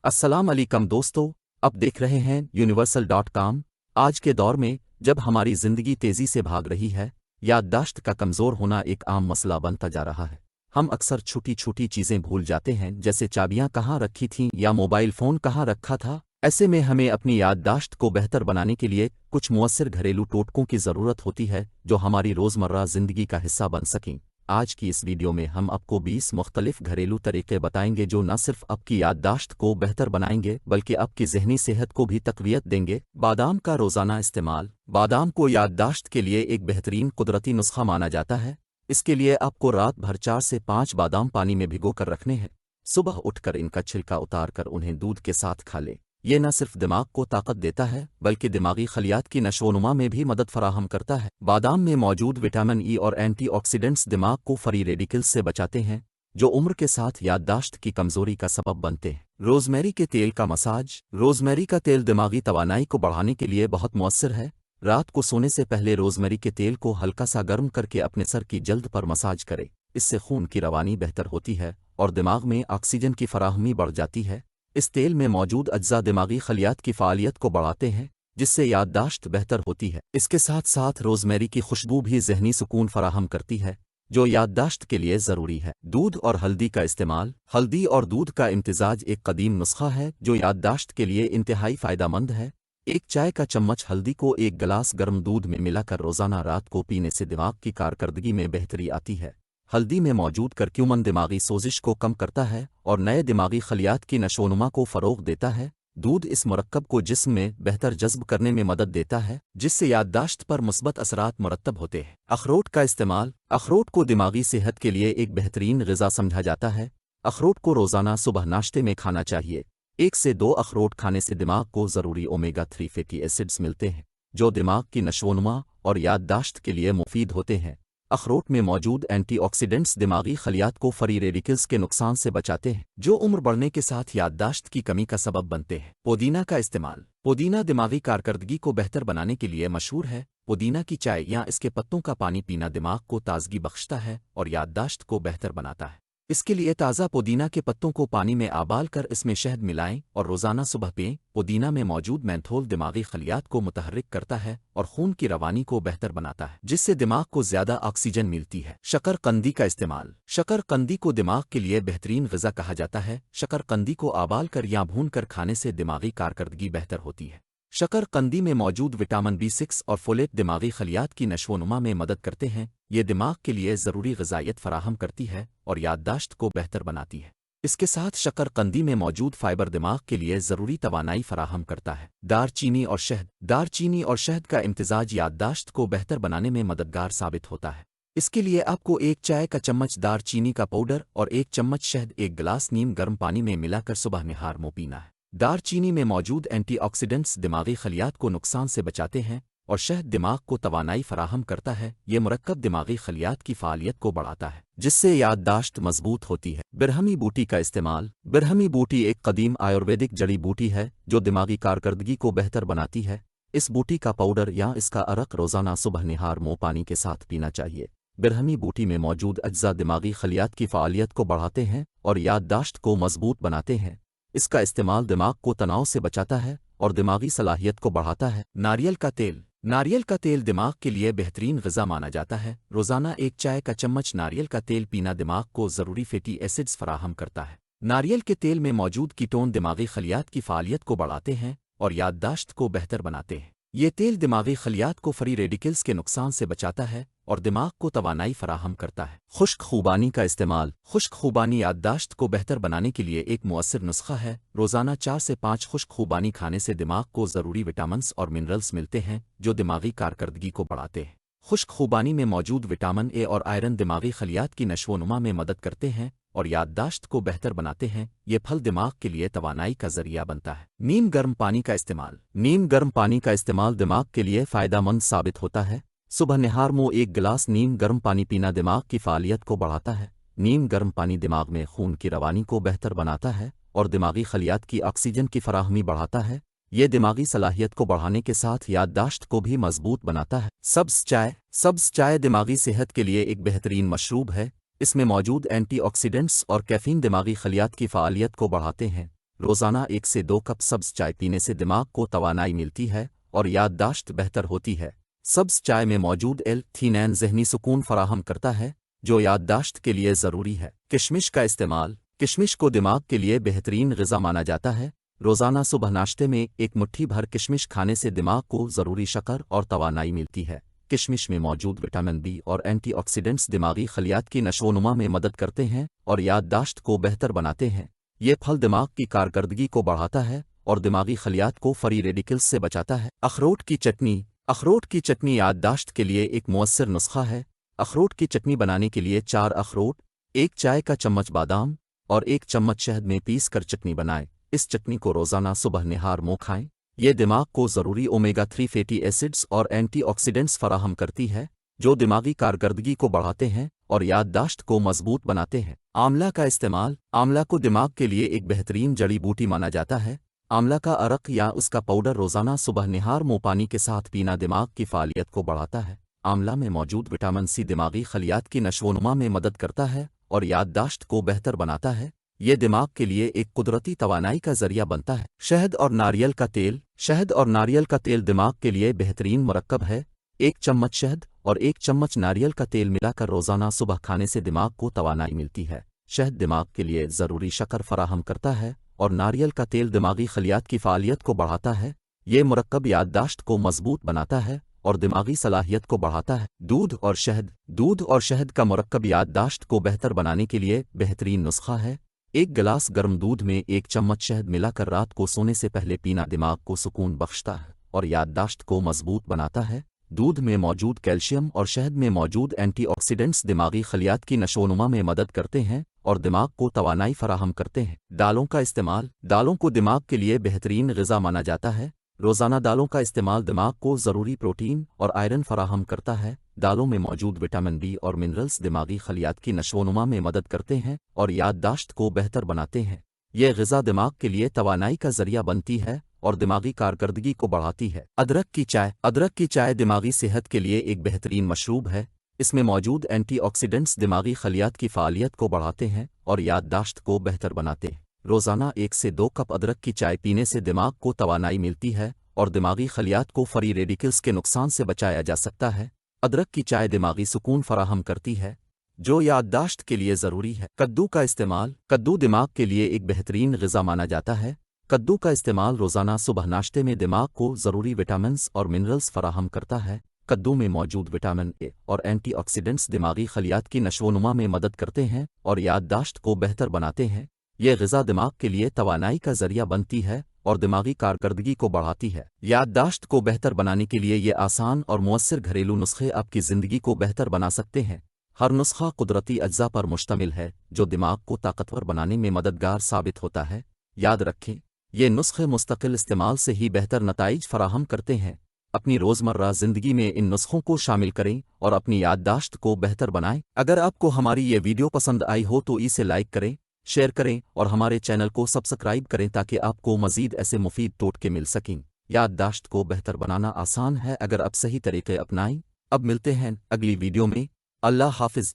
अस्सलाम अलैकुम दोस्तों, अब देख रहे हैं यूनिवर्सल.com। आज के दौर में जब हमारी ज़िंदगी तेज़ी से भाग रही है, याददाश्त का कमज़ोर होना एक आम मसला बनता जा रहा है। हम अक्सर छोटी छोटी चीज़ें भूल जाते हैं, जैसे चाबियां कहाँ रखी थीं या मोबाइल फ़ोन कहाँ रखा था। ऐसे में हमें अपनी याददाश्त को बेहतर बनाने के लिए कुछ मुअस्सिर घरेलू टोटकों की ज़रूरत होती है, जो हमारी रोज़मर्रा ज़िंदगी का हिस्सा बन सकें। आज की इस वीडियो में हम आपको 20 मुख्तलिफ घरेलू तरीके बताएंगे जो न सिर्फ आपकी याददाश्त को बेहतर बनाएंगे बल्कि आपकी ज़हनी सेहत को भी तक़वियत देंगे। बादाम का रोज़ाना इस्तेमाल। बादाम को याददाश्त के लिए एक बेहतरीन कुदरती नुस्खा माना जाता है। इसके लिए आपको रात भर 4 से 5 बादाम पानी में भिगो कर रखने हैं। सुबह उठकर इनका छिलका उतार कर उन्हें दूध के साथ खा लें। ये न सिर्फ दिमाग को ताकत देता है बल्कि दिमागी खलियात की नशोनुमा में भी मदद फराहम करता है। बादाम में मौजूद विटामिन ई और एंटीऑक्सीडेंट्स दिमाग को फ्री रेडिकल्स से बचाते हैं, जो उम्र के साथ याददाश्त की कमजोरी का सबब बनते हैं। रोज़मेरी के तेल का मसाज। रोज़मेरी का तेल दिमागी तवानाई को बढ़ाने के लिए बहुत मुअस्सिर है। रात को सोने से पहले रोज़मेरी के तेल को हल्का सा गर्म करके अपने सर की जल्द पर मसाज करें। इससे खून की रवानी बेहतर होती है और दिमाग में ऑक्सीजन की फराहमी बढ़ जाती है। इस तेल में मौजूद अज्जा दिमागी खलियात की फ़ालियत को बढ़ाते हैं, जिससे याददाश्त बेहतर होती है। इसके साथ साथ रोज़मेरी की खुशबू भी ज़हनी सुकून फराहम करती है, जो याददाश्त के लिए ज़रूरी है। दूध और हल्दी का इस्तेमाल। हल्दी और दूध का इम्तिजाज एक कदीम नुस्खा है जो याददाश्त के लिए इंतहाई फ़ायदेमंद है। एक चाय का चम्मच हल्दी को एक गिलास गर्म दूध में मिलाकर रोज़ाना रात को पीने से दिमाग की कारकर्दगी में बेहतरी आती है। हल्दी में मौजूद करक्यूमन दिमागी सोजिश को कम करता है और नए दिमागी खलियात की नशोनुमा को फ़रोग़ देता है। दूध इस मरक्कब को जिस्म में बेहतर जज़्ब करने में मदद देता है, जिससे याददाश्त पर मुस्बत असरात मुरत्तब होते हैं। अखरोट का इस्तेमाल। अखरोट को दिमागी सेहत के लिए एक बेहतरीन ग़िज़ा समझा जाता है। अखरोट को रोज़ाना सुबह नाश्ते में खाना चाहिए। 1 से 2 अखरोट खाने से दिमाग को ज़रूरी ओमेगा 3 फैटी एसिड्स मिलते हैं, जो दिमाग की नशोनुमा और याददाश्त के लिए मुफीद होते हैं। अखरोट में मौजूद एंटीऑक्सीडेंट्स दिमागी खलियात को फ्री रेडिकल्स के नुकसान से बचाते हैं, जो उम्र बढ़ने के साथ याददाश्त की कमी का सबब बनते हैं। पुदीना का इस्तेमाल। पुदीना दिमागी कारकर्दगी को बेहतर बनाने के लिए मशहूर है। पुदीना की चाय या इसके पत्तों का पानी पीना दिमाग को ताजगी बख्शता है और याददाश्त को बेहतर बनाता है। इसके लिए ताज़ा पुदीना के पत्तों को पानी में आबाल कर इसमें शहद मिलाएं और रोज़ाना सुबह पिएं। पुदीना में मौजूद मेंथोल दिमागी खलियात को मुतहर्रिक करता है और खून की रवानी को बेहतर बनाता है, जिससे दिमाग को ज़्यादा ऑक्सीजन मिलती है। शकरकंदी का इस्तेमाल। शकरकंदी को दिमाग के लिए बेहतरीन ग़िज़ा कहा जाता है। शकरकंदी को आबाल कर या भून कर खाने से दिमागी कारकर्दगी बेहतर होती है। शकरकंदी में मौजूद विटामिन B6 और फोलेट दिमागी खलियात की नशोनुमा में मदद करते हैं। ये दिमाग के लिए ज़रूरी ग़िज़ाइयत फराहम करती है और याददाश्त को बेहतर बनाती है। इसके साथ शकरकंदी में मौजूद फाइबर दिमाग के लिए ज़रूरी तवानाई फराहम करता है। दारचीनी और शहद। दारचीनी और शहद का इम्तिजाज याददाश्त को बेहतर बनाने में मददगार साबित होता है। इसके लिए आपको 1 चाय का चम्मच दारचीनी का पाउडर और 1 चम्मच शहद 1 गिलास नीम गर्म पानी में मिलाकर सुबह निहार मुँह पीना है। दारचीनी में मौजूद एंटीऑक्सीडेंट्स दिमागी खलियात को नुकसान से बचाते हैं और शहद दिमाग को तवानाई फराहम करता है। ये मुरक्कब दिमागी खलियात की फ़ालियत को बढ़ाता है, जिससे याददाश्त मजबूत होती है। बिरहमी बूटी का इस्तेमाल। बिरहमी बूटी एक कदीम आयुर्वेदिक जड़ी बूटी है जो दिमागी कारकर्दगी को बेहतर बनाती है। इस बूटी का पाउडर या इसका अरक रोज़ाना सुबह निहार मुँह पानी के साथ पीना चाहिए। बिरहमी बूटी में मौजूद अज्जा दिमागी खलियात की फ़ालियत को बढ़ाते हैं और याददाश्त को मजबूत बनाते हैं। इसका इस्तेमाल दिमाग को तनाव से बचाता है और दिमागी सलाहियत को बढ़ाता है। नारियल का तेल। नारियल का तेल दिमाग के लिए बेहतरीन ग़िज़ा माना जाता है। रोज़ाना 1 चाय का चम्मच नारियल का तेल पीना दिमाग को ज़रूरी फैटी एसिड्स फराहम करता है। नारियल के तेल में मौजूद कीटोन दिमागी खलियात की फ़ालियत को बढ़ाते हैं और याददाश्त को बेहतर बनाते हैं। ये तेल दिमागी खलियात को फ्री रेडिकल्स के नुकसान से बचाता है और दिमाग को तवानाई फराहम करता है। खुश्क खूबानी का इस्तेमाल। खुश्क खूबानी याददाश्त को बेहतर बनाने के लिए एक मुअस्सिर नुस्खा है। रोज़ाना 4 से 5 खुश्क खूबानी खाने से दिमाग को ज़रूरी विटामिन्स और मिनरल्स मिलते हैं, जो दिमागी कारकर्दगी को बढ़ाते हैं। खुश्क खूबानी में मौजूद विटामिन ए और आयरन दिमागी खलियात की नशोनुमा में मदद करते हैं और याददाश्त को बेहतर बनाते हैं। ये फल दिमाग के लिए तवानाई का ज़रिया बनता है। नीम गर्म पानी का इस्तेमाल। नीम गर्म पानी का इस्तेमाल दिमाग के लिए फ़ायदेमंद साबित होता है। सुबह निहार मुँह 1 गिलास नीम गर्म पानी पीना दिमाग की फ़ालियत को बढ़ाता है। नीम गर्म पानी दिमाग में खून की रवानी को बेहतर बनाता है और दिमागी खलियात की ऑक्सीजन की फराहमी बढ़ाता है। ये दिमागी सलाहियत को बढ़ाने के साथ याददाश्त को भी मजबूत बनाता है। सब्ज़ चाय। सब्ज़ चाय दिमागी सेहत के लिए एक बेहतरीन मशरूब है। इसमें मौजूद एंटीऑक्सीडेंट्स और कैफ़ीन दिमागी खलियात की फ़ालियत को बढ़ाते हैं روزانہ 1 سے 2 کپ سبز چائے پینے سے دماغ کو توانائی ملتی ہے اور یادداشت بہتر ہوتی ہے۔ سبز چائے میں موجود ایل-تھینین ذہنی سکون فراہم کرتا ہے جو یادداشت کے لیے ضروری ہے۔ کشمش کا استعمال، کشمش کو دماغ کے لیے بہترین غذا مانا جاتا ہے۔ روزانہ صبح ناشتے میں ایک مٹھی بھر کشمش کھانے سے دماغ کو ضروری شکر اور توانائی ملتی ہے۔ کشمش میں موجود وٹامن بی اور اینٹی آکسیڈنٹس دماغی خلیات کی نشو و نما میں مدد کرتے ہیں اور یادداشت کو بہتر بناتے ہیں۔ یہ پھل دماغ کی کارکردگی کو بڑھاتا ہے اور دماغی خلیات کو فری ریڈیکلز سے بچاتا ہے۔ اخروٹ کی چٹنی، اخروٹ کی چٹنی یادداشت کے لیے ایک مؤثر نسخہ ہے۔ اخروٹ کی چٹنی بنانے کے لیے 4 اخروٹ، 1 چائے کا چمچ بادام اور 1 چمچ شہد میں پیس کر چٹنی بنائیں۔ اس چٹنی کو روزانہ صبح نہار منہ کھائیں۔ یہ دماغ کو ضروری اومیگا 3 فیٹی ایسڈز اور اینٹی آکسیڈنٹس فراہم کرتی ہے جو دماغی کارکردگی کو بڑھاتے ہیں اور یادداشت کو مضبوط بناتے ہیں۔ آملہ کا استعمال، آملہ کو دماغ کے لیے ایک بہترین جڑی بوٹی مانا جاتا ہے۔ آملہ کا عرق یا اس کا پاؤڈر روزانہ صبح نہار منہ پانی کے ساتھ پینا دماغ کی فعالیت کو بڑھاتا ہے۔ آملہ میں موجود وٹامن سی دماغی خلیات کی نشو و نما میں مدد کرتا ہے اور یادداشت کو بہتر بناتا ہے۔ یہ دماغ کے لیے ایک قدرتی توانائی کا ذریعہ بنتا ہے۔ شہد اور ناریل کا تیل، شہد اور ناریل کا تیل دماغ کے لیے بہترین مرکب ہے۔ 1 چمچ شہد اور 1 چمچ ناریل کا تیل ملا کر روزانہ صبح کھانے سے دماغ کو توانائی ملتی ہے۔ شہد دماغ کے لیے ضروری شکر فراہم کرتا ہے اور ناریل کا تیل دماغی خلیات کی فعالیت کو بڑھاتا ہے۔ یہ مرکب یادداشت کو مضبوط بناتا ہے اور دماغی صلاحیت کو بڑھاتا ہے۔ دودھ اور شہد، دودھ اور شہد کا مرکب یادداشت کو بہتر بنانے کے لیے بہترین نسخہ ہے۔ 1 گلاس گرم دودھ میں 1 چمچ شہد ملا کر رات کو سونے سے پہلے پینا دماغ کو سکون بخشتا ہے اور یادداشت کو مضبوط بناتا ہے۔ دودھ میں موجود کیلشیم اور شہد میں موجود اینٹی آکسیڈنٹس دماغی خلیات کی نشو و نما میں مدد کرتے ہیں اور دماغ کو توانائی فراہم کرتے ہیں۔ دالوں کا استعمال، دالوں کو دماغ کے لیے بہترین غذا مانا جاتا ہے۔ روزانہ دالوں کا استعمال دماغ کو ضروری پروٹین اور آئرن فراہم کرتا ہے۔ دالوں میں موجود وٹامن بی اور منرلز دماغی خلیات کی نشو و نما میں مدد کرتے ہیں اور یادداشت کو بہتر بناتے ہیں۔ یہ غذا دماغ کے لیے توانائی کا ذریعہ بنتی ہے اور دماغی کارکردگی کو بڑھاتی ہے۔ ادرک کی چائے، ادرک کی چائے دماغی صحت کے لیے ایک بہترین مشروب ہے۔ اس میں موجود اینٹی آکسیڈنٹس دماغی خلیات کی فعالیت کو بڑھاتے ہیں اور یادداشت کو بہتر بناتے ہیں۔ روزانہ 1 سے 2 کپ ادرک کی چائے پینے سے دماغ کو توانائی ملتی ہے اور دماغی خلیات کو فری ریڈیکلز کے نقصان سے بچایا جا سکتا ہے۔ ادرک کی چائے دماغی سکون فراہم کرتی ہے جو یادداشت کے لیے ضروری ہے۔ کدو کا استعمال، کدو دماغ کے لیے ایک بہترین غذا مانا جاتا ہے۔ کدو کا استعمال روزانہ صبح ناشتے میں دماغ کو ضروری وٹامنز اور منرلز فراہم کرتا ہے۔ کدو میں موجود وٹامن اے اور اینٹی آکسیڈنٹس دماغی خلیات کی نشو و نما میں مدد کرتے ہیں اور یادداشت کو بہتر بناتے ہیں۔ یہ غذا دماغ کے لیے توانائی کا ذریعہ بنتی ہے اور دماغی کارکردگی کو بڑھاتی ہے۔ یادداشت کو بہتر بنانے کے لیے یہ آسان اور مؤثر گھریلو نسخے آپ کی زندگی کو بہتر بنا سکتے ہیں۔ ہر نسخہ قدرتی اجزاء پر مشتمل ہے جو دماغ کو طاقتور بنانے میں مددگار ثابت ہوتا ہے۔ یاد رکھیں، یہ نسخے مستقل استعمال سے ہی بہتر نتائج فراہم کرتے ہیں۔ اپنی روزمرہ زندگی میں ان نسخوں کو شامل کریں اور اپنی یادداشت کو بہتر بنائیں۔ اگر آپ کو ہماری یہ ویڈیو پسند آئی ہو تو اسے لائک کریں، شیئر کریں اور ہمارے چینل کو سبسکرائب کریں تاکہ آپ کو مزید ایسے مفید ٹوٹکے مل سکیں۔ یادداشت کو بہتر بنانا آسان ہے اگر آپ صحیح طریقے اپنائیں۔ اب ملتے ہیں اگلی ویڈیو میں۔ اللہ حافظ۔